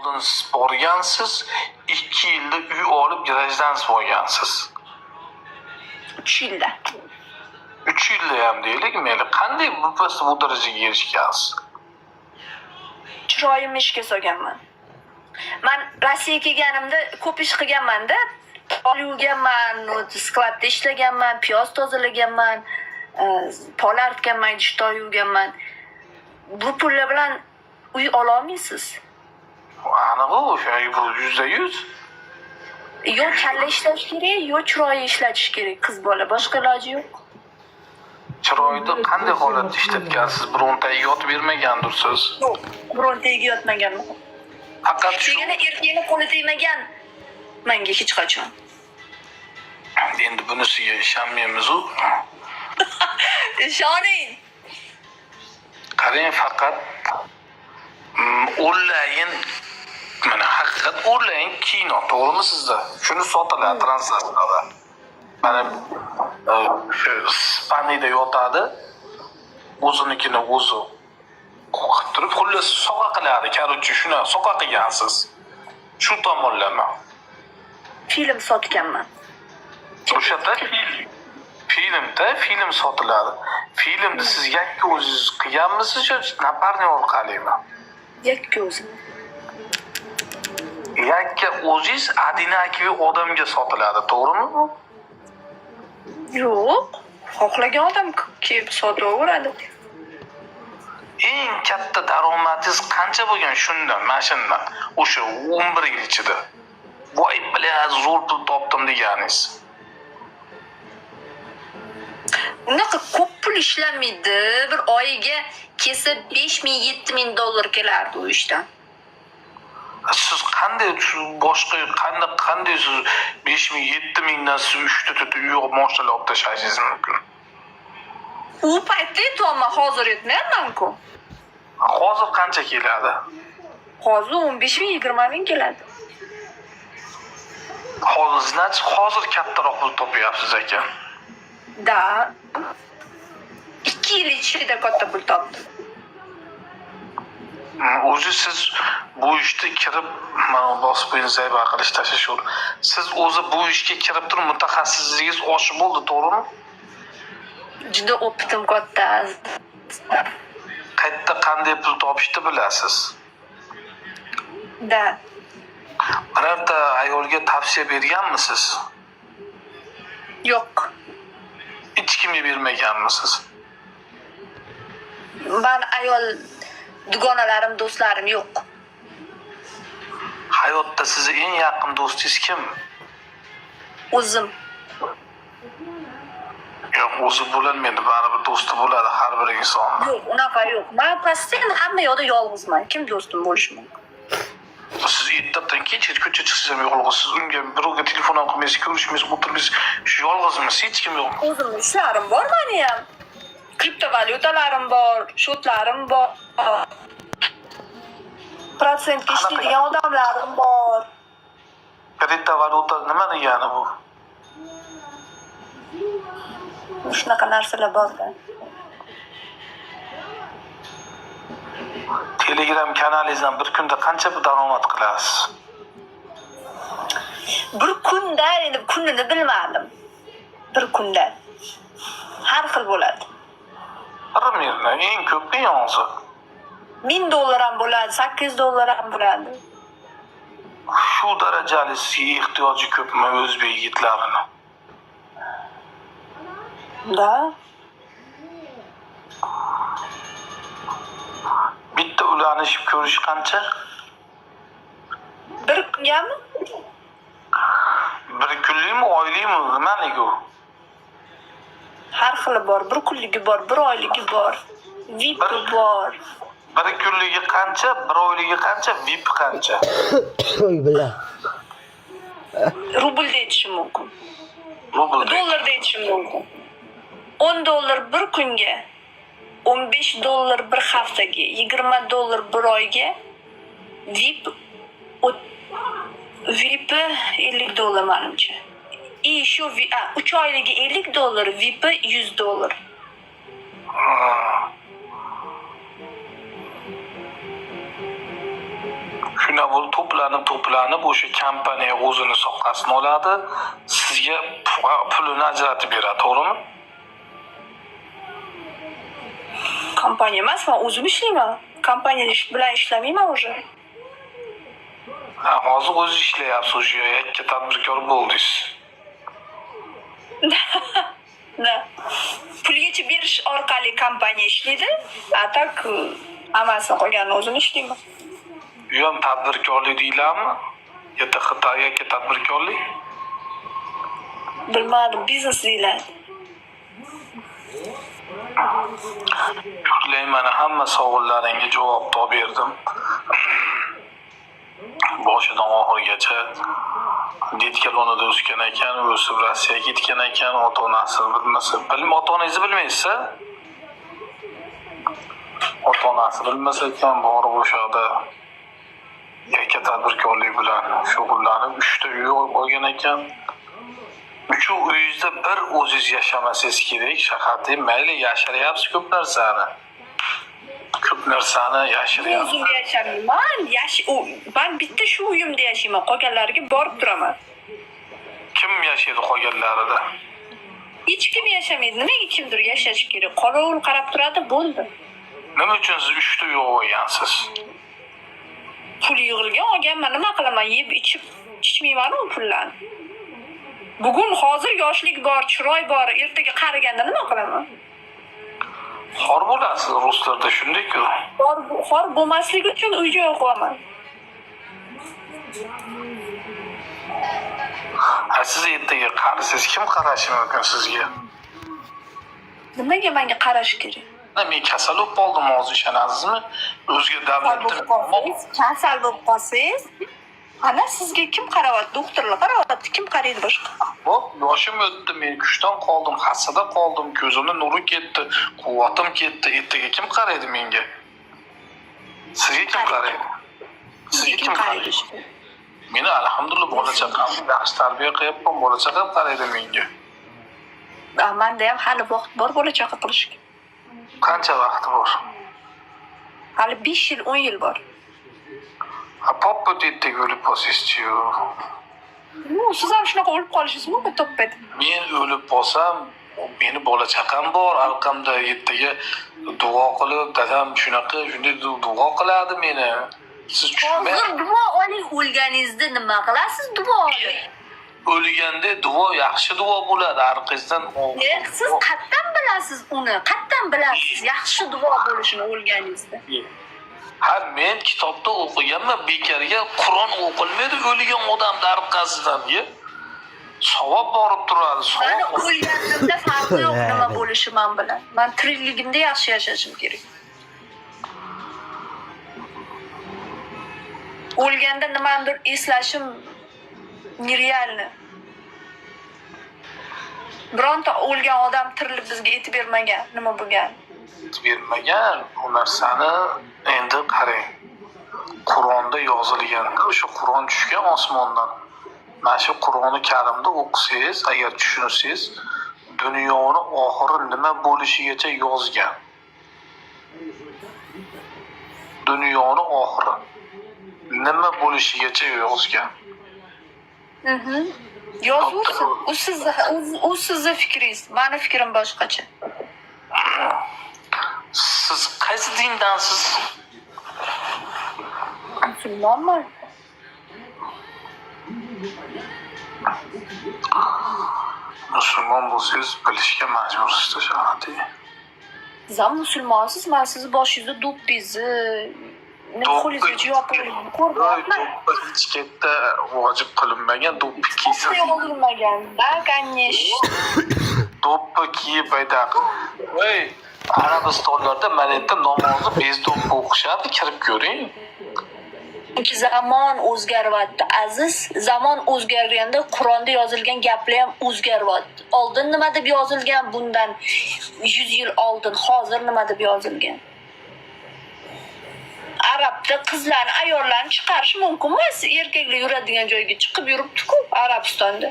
oldin siz borgansiz, 2 yilda uy olib grajdansiz bo'lgansiz. 3 yilda. 3 yilda ham deylik, mayli. Qanday bu darajaga erishgansiz? Chiroyimni ishga solganman. Men Rossiyaga kelganimda ko'p ish qilganman-da. Pol yuvganman, skladda ishlaganman, piyoz tozalaganman, pol artganman, idish yuvganman. Bu pullar bilan uy ola olmaysiz. Aniq o'sha bu 100%. Yo kalla ishlash kerak, yo chiroyi ishlatish kerak qiz bola, boshqa iloji yo'q. Chiroyda qanday holatda ishlatgansiz? Birontaga yot bermagandirsiz. Yo'q, birontaga yotmaganman. Faqat shu Degani erkakning qo'li tegmagan menga hech qachon. endi bunisiga ishonmaymiz-ku. Ishoning. Qarang, faqat onlayn mana haqiqat onlayn kino, to'g'rimi sizda? Shuni sotiladi translyatsiyada. Mana shu Ispaniyada yotadi. O'zinikini o'zi qo'qib turib, xullas soqa qiladi. Короче, shuni soqa qilgansiz. Shu tomonlama. Film sotganman. O'shada film sotiladi. Filmni siz yakka o'zingiz qilganmisiz yoki naparniy orqalimi? Yakka o'zim. Yakka o'zingiz adinakiy odamga sotiladi, to'g'rimi? Yo'q. Xohlagan odam kelib sotaveradi. Eng katta daromadingiz qancha bo'lgan shundan, mana shundan? O'sha 11 yil ichida. Voy, bilan zo'r pul topdim deganingiz. Unaqa ko'p pul ishlamaydi. Bir oyiga kelsa 5000-7000 dollar kelardi u ishdan. Siz qanday boshqa qanday siz 5000-7000 dan siz 3 uy moshlar olib tashlashingiz mumkin? U paytda aytolman, hozir aytmayman-ku. Hozir qancha keladi? Hozir 15,000-20,000 keladi. Hozir kattaroq pul topyapsiz ekan. Da. 2 yil ichida katta pul topdim. O'zi siz bu ishga kirib, mana bosib zayba qilish tashash. Siz o'zi bu ishga kirib turib mutaxassisligingiz oshib bo'ldi, to'g'rimi? Juda o'pitim katta. Qayerda qanday pul topishni bilasiz. Da. Birorta ayolga tavsiya berganmisiz? Yo'q. Hech kimga bermaganmisiz? Men ayol dugonalarim, do'stlarim yo'q. Hayotda sizni eng yaqin do'stingiz kim? O'zim. Yo'q, o'zi bo'lolmaydi, baribir do'sti bo'ladi har bir inson. Yo'q, unaqa yo'q. Men pastdan hamma yoqda yolg'izman. Kim do'stim bo'lishi mumkin? Siz ertadan kechga ko'cha chiqsangiz ham yolg'izsiz. Unga birovga telefon ham qilmaysiz, ko'rishmaysiz, o'tirmaysiz. Shu yolg'izmisiz? Hech kim yo'q. O'zimning ishlarim bor meni ham. Kriptovalyutalarim bor, shotlarim bor. Protsentga ishlaydigan odamlarim bor. Kriptovalyuta nima degani bu? Shunaqa narsalar bor-da. Telegram kanalingizdan bir kunda qancha daromad qilasiz? Bir kunda, endi kunini bilmadim. Bir kunda har xil bo'ladi. Bilmayman, eng ko'p yonzi. 1000 dollar ham bo'ladi, 800 dollar ham bo'ladi. Shu darajali sizga ehtiyoji ko'pmi o'zbek yigitlarini? Da. Bitta ulanishib ko'rish qancha? Bir kungami? Bir kunlikmi, oylikmi, nimaligi u? Har xili bor. Bir kunligi bor, bir oyligi bor. VIP bor. Bir kunligi qancha, bir oyligi qancha, VIP qancha? Oy bilan. Rublda aytishim mumkin. Rublda. Dollarda aytishim mumkin. 10 dollar bir kunga, 15 dollar bir haftaga, 20 dollar bir oyga, VIP 50 dollar menimcha. Shu 3 oyliga 50 dollar, VIP 100 dollar. Shuni to'planib o'sha kompaniya o'zini soqqasini oladi, sizga pulini ajratib beradi, to'g'rimi? Kompaniya emas, men o'zim ishlayman. Kompaniya bilan ishlamayman уже. Ha, hozir o'zi ishlayapsiz, o'sha yakka tadbirkor bo'ldingiz. Da. Pul yechib berish orqali kompaniya ishlaydi. A tak hammasini qolganini o'zim ishlayman. Bu ham tadbirkorlik deylarmi? Yakka tadbirkorlik? Bilmadim, biznes deyiladi. Mana hamma savollaringga javob topib berdim. Boshidan oxirigacha detkalonida o'sgan ekan, o'sib Rossiyaga ketgan ekan, ota-onasini bilmasa, ota-onangizni bilmaysiz-a? Ota-onasi bilmasa ekan, borib o'sha yerda yakka tadbirkorlik bilan shug'ullanib 3 ta uy olgan ekan. 3 uyingizda bir o'zingiz yashamasangiz kerak, shaharda mayli yashiryapsiz ko'p narsani. Ko'p narsani yashiryapsiz. O'zim yashamayman. Men bitta shu uyimda yashayman. Qolganlariga borib turaman. Kim yashaydi qolganlarida? Hech kim yashamaydi. Nimaga kimdir yashash kerak? Qorovul qarab turadi, bo'ldi. Nima uchun siz 3 ta uy olgansiz? Pul yig'ilgan olganman, nima qilaman? Yeb ichib ichmayman u pullarni. Bugun hozir yoshlik bor, chiroy bor, ertaga qariganda nima qilaman? Xor bo'lasiz, ruslarda shunday-ku. Xor bo'lmasligi uchun uy-joy qo'yaman. Siz ertaga qarasangiz kim qarashi mumkin sizga? Nimaga menga qarash kerak? Men kasal bo'lib qoldim, hozir ishonasizmi? O'zga davlatda kasal bo'lib qolsangiz, ana sizga kim qarayapti? Doktorlar qarayapti, kim qaraydi boshqa? Hop, yoshim o'tdi, men kuchdan qoldim, xastada qoldim, ko'zimning nuri ketdi, quvvatim ketdi. Ertaga kim qaraydi menga? Sizga kim qaraydi? Sizga kim qaraydi? Meni alhamdulillah bola-chaqam yaxshi tarbiya qilyapman, bola-chaqam qaraydi menga. Menda ham hali vaqt bor bola-chaqa qilishga. Qancha vaqti bor? Hali 5 yil, 10 yil bor. Poppa deydi o'lib qolsangiz-chi. Siz ham shunaqa o'lib qolishingiz mumkin to'ppaydi. Men o'lib qolsam, meni bola-chaqam bor, orqamda ertaga duo qilib, dadam shunday duo qiladi meni. Siz tushunmaysiz. Hozir duo oling, o'lganingizda nima qilasiz duo oling? O'lganda duo yaxshi duo bo'ladi, orqangizdan Siz qayerdan bilasiz uni? Qayerdan bilasiz yaxshi duo bo'lishini o'lganingizda? Ha, men kitobda o'qiganman, bekarga Qur'on o'qilmaydi o'lgan odamning orqasidan. Savob borib turadi, Meni savob. o'lganimda farqi yo'q nima bo'lishi men bilan. Men tirikligimda yaxshi yashashim kerak. O'lganda nimadir eslashim nerealni. Bironta o'lgan odam tirilib bizga aytib bermagan, nima bo'lgan. Bermagan u narsani endi qarang. Qur'onda yozilganda o'sha Qur'on tushgan osmondan. Mana shu Qur'oni Karimda o'qisangiz, agar tushunsangiz, dunyoni oxiri nima bo'lishigacha yozgan. Dunyoni oxiri nima bo'lishigacha yozgan. Yozursin. U sizni fikringiz, meni fikrim boshqacha. Siz qaysi dindansiz? Musulmonman. Musulmon bo'lsangiz bilishga majbursiz shahati. Siz ham musulmonsiz, men sizni boshingizda do'ppingizni, qo'lingizga yopib ko'ryapman. Hech katta vojib qilinmagan do'ppi kiysiz. Yozilmagan, da, конечно. Do'ppi kiyib aytaq. Voy, Arabistonlarda mana yerda namozni bezdo'ppi o'qishadi, kirib ko'ring. Chunki zamon o'zgaryapti, aziz. Zamon o'zgarganda Qur'onda yozilgan gaplar ham o'zgaryapti. Oldin nima deb yozilgan bundan 100 yil oldin, hozir nima deb yozilgan? Arabda qizlarni, ayollarni chiqarish mumkin emas. Erkaklar yuradigan joyga chiqib yuribdi-ku Arabistonda.